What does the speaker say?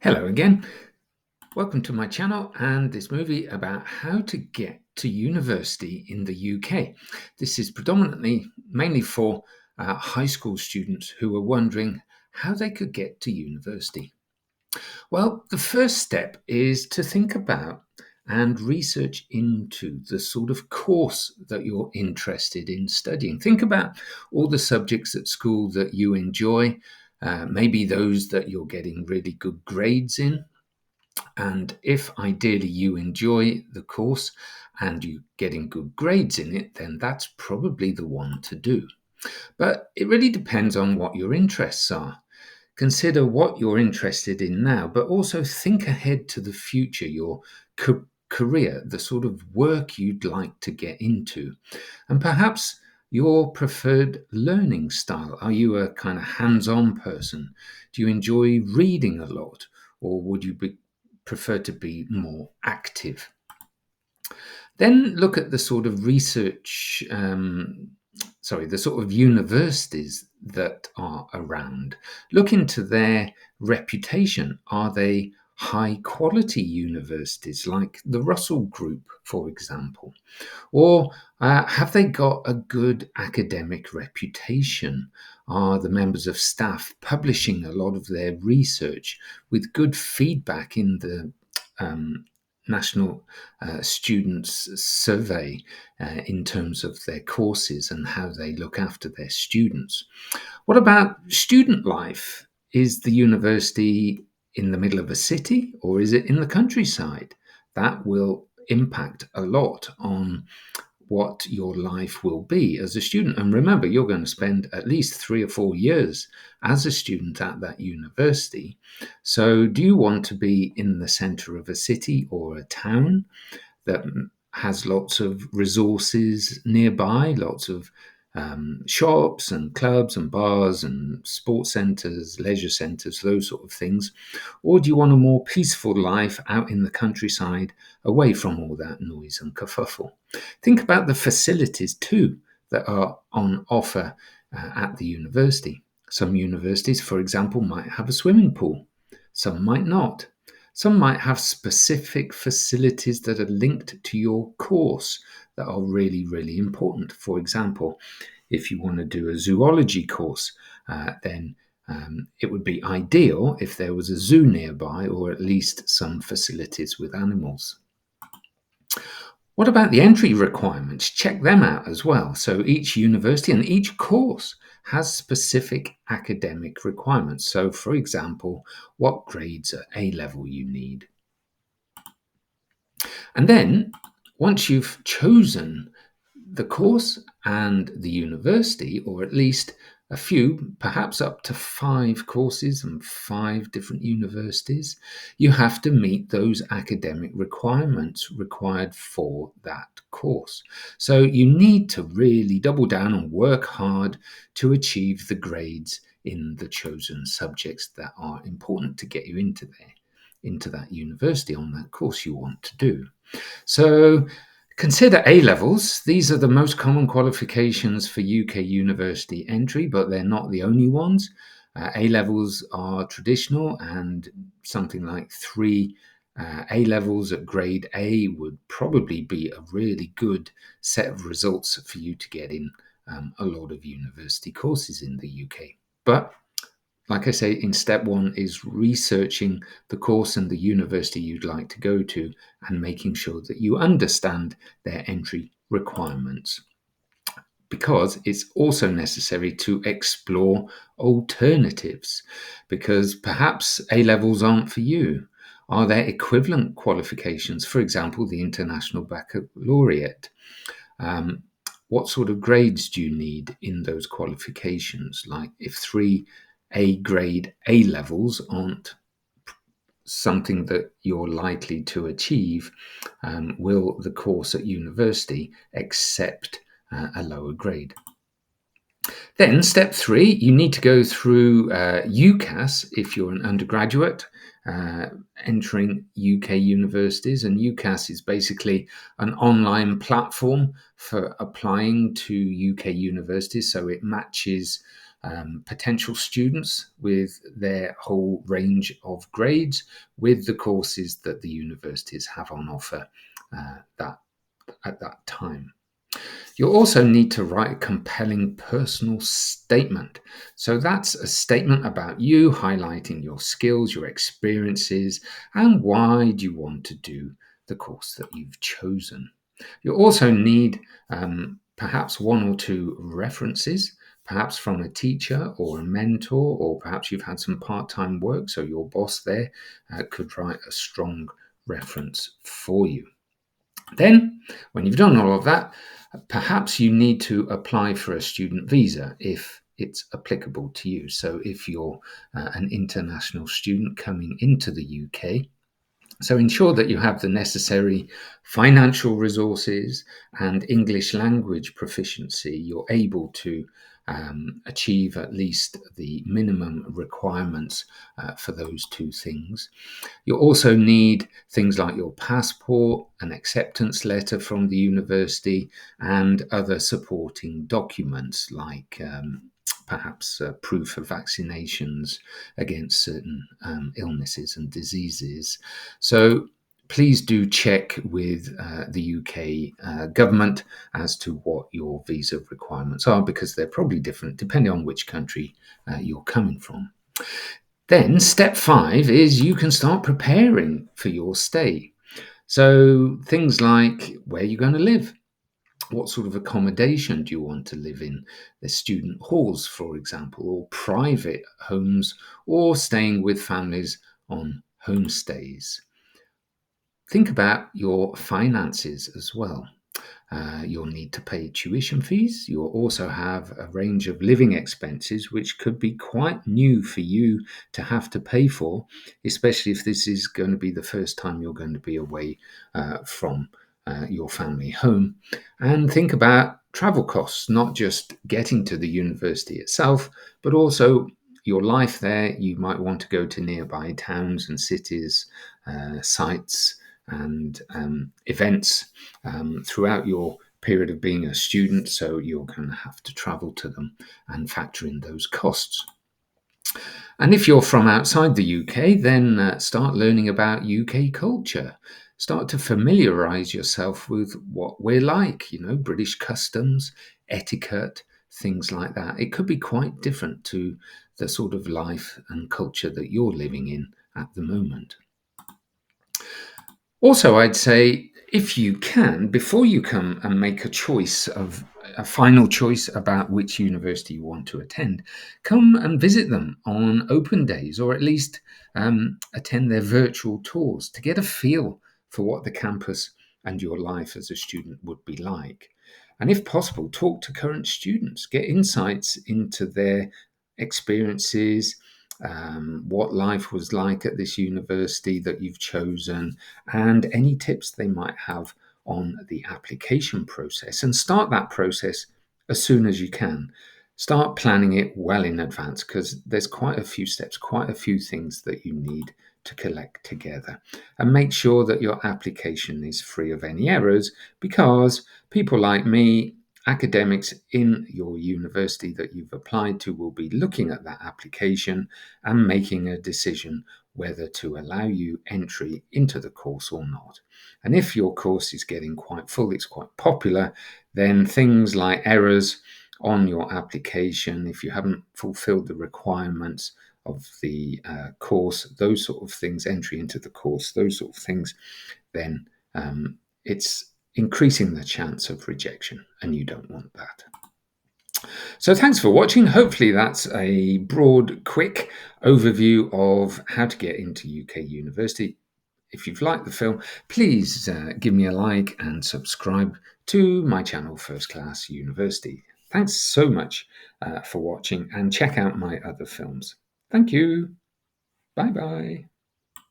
Hello again. Welcome to my channel and this movie about how to get to university in the UK. This is mainly for high school students who are wondering how they could get to university. Well, the first step is to think about and research into the sort of course that you're interested in studying. Think about all the subjects at school that you enjoy, maybe those that you're getting really good grades in. And if ideally you enjoy the course and you're getting good grades in it, then that's probably the one to do. But it really depends on what your interests are. Consider what you're interested in now, but also think ahead to the future, your career, the sort of work you'd like to get into, and perhaps your preferred learning style. Are you a kind of hands on person? Do you enjoy reading a lot? Or would you prefer to be more active? Then look at the sort of the sort of universities that are around. Look into their reputation. Are they high quality universities like the Russell Group, for example? Or have they got a good academic reputation? Are the members of staff publishing a lot of their research with good feedback in the um, National Students Survey in terms of their courses and how they look after their students? What about student life? Is the university in the middle of a city or is it in the countryside? That will impact a lot on what your life will be as a student. And remember, you're going to spend at least 3 or 4 years as a student at that university. So, do you want to be in the center of a city or a town that has lots of resources nearby, lots of shops and clubs and bars and sports centres, leisure centres, those sort of things? Or do you want a more peaceful life out in the countryside, away from all that noise and kerfuffle? Think about the facilities too that are on offer at the university. Some universities, for example, might have a swimming pool, some might not. Some might have specific facilities that are linked to your course that are really, really important. For example, if you want to do a zoology course, then it would be ideal if there was a zoo nearby or at least some facilities with animals. What about the entry requirements? Check them out as well. So each university and each course has specific academic requirements. So, for example, what grades at A level you need. And then once you've chosen the course and the university, or at least a few, perhaps up to 5 courses and 5 different universities, you have to meet those academic requirements required for that course. So you need to really double down and work hard to achieve the grades in the chosen subjects that are important to get you into that university on that course you want to do. So consider A levels. These are the most common qualifications for UK university entry, but they're not the only ones. A levels are traditional, and something like 3 A levels at grade A would probably be a really good set of results for you to get in a lot of university courses in the UK. But like I say, in step one is researching the course and the university you'd like to go to and making sure that you understand their entry requirements. Because it's also necessary to explore alternatives, because perhaps A levels aren't for you. Are there equivalent qualifications? For example, the International Baccalaureate. Um, what sort of grades do you need in those qualifications? Like if 3A grade A levels aren't something that you're likely to achieve, will the course at university accept a lower grade? Then step 3, you need to go through UCAS if you're an undergraduate entering UK universities. And UCAS is basically an online platform for applying to UK universities. So it matches potential students with their whole range of grades with the courses that the universities have on offer at that time. You'll also need to write a compelling personal statement. So that's a statement about you, highlighting your skills, your experiences, and why do you want to do the course that you've chosen. You'll also need perhaps one or two references, perhaps from a teacher or a mentor, or perhaps you've had some part-time work, so your boss there could write a strong reference for you. Then, when you've done all of that, perhaps you need to apply for a student visa if it's applicable to you. So, if you're an international student coming into the UK, so ensure that you have the necessary financial resources and English language proficiency. You're able to achieve at least the minimum requirements for those two things. You also need things like your passport, an acceptance letter from the university, and other supporting documents like perhaps proof of vaccinations against certain illnesses and diseases. So please do check with the UK government as to what your visa requirements are, because they're probably different depending on which country you're coming from. Then step 5 is you can start preparing for your stay. So things like where you're going to live. What sort of accommodation do you want to live in? The student halls, for example, or private homes, or staying with families on homestays. Think about your finances as well. You'll need to pay tuition fees. You'll also have a range of living expenses, which could be quite new for you to have to pay for, especially if this is going to be the first time you're going to be away from your family home. And think about travel costs, not just getting to the university itself, but also your life there. You might want to go to nearby towns and cities, sites, and events throughout your period of being a student, so you're going to have to travel to them and factor in those costs. And if you're from outside the UK, then start learning about UK culture. Start to familiarize yourself with what we're like, British customs, etiquette, things like that. It could be quite different to the sort of life and culture that you're living in at the moment. Also, I'd say if you can, before you come and make a final choice about which university you want to attend, come and visit them on open days, or at least attend their virtual tours to get a feel for what the campus and your life as a student would be like. And if possible, talk to current students, get insights into their experiences, what life was like at this university that you've chosen, and any tips they might have on the application process. And start that process as soon as you can. Start planning it well in advance, because there's quite a few steps, quite a few things that you need to collect together. And make sure that your application is free of any errors, because people like me, academics in your university that you've applied to, will be looking at that application and making a decision whether to allow you entry into the course or not. And if your course is getting quite full, it's quite popular, then things like errors on your application, if you haven't fulfilled the requirements of the course, those sort of things, entry into the course, those sort of things, then it's increasing the chance of rejection, and you don't want that. So thanks for watching. Hopefully that's a broad, quick overview of how to get into UK university. If you've liked the film, please give me a like and subscribe to my channel, First Class University. Thanks so much for watching, and check out my other films. Thank you. Bye-bye.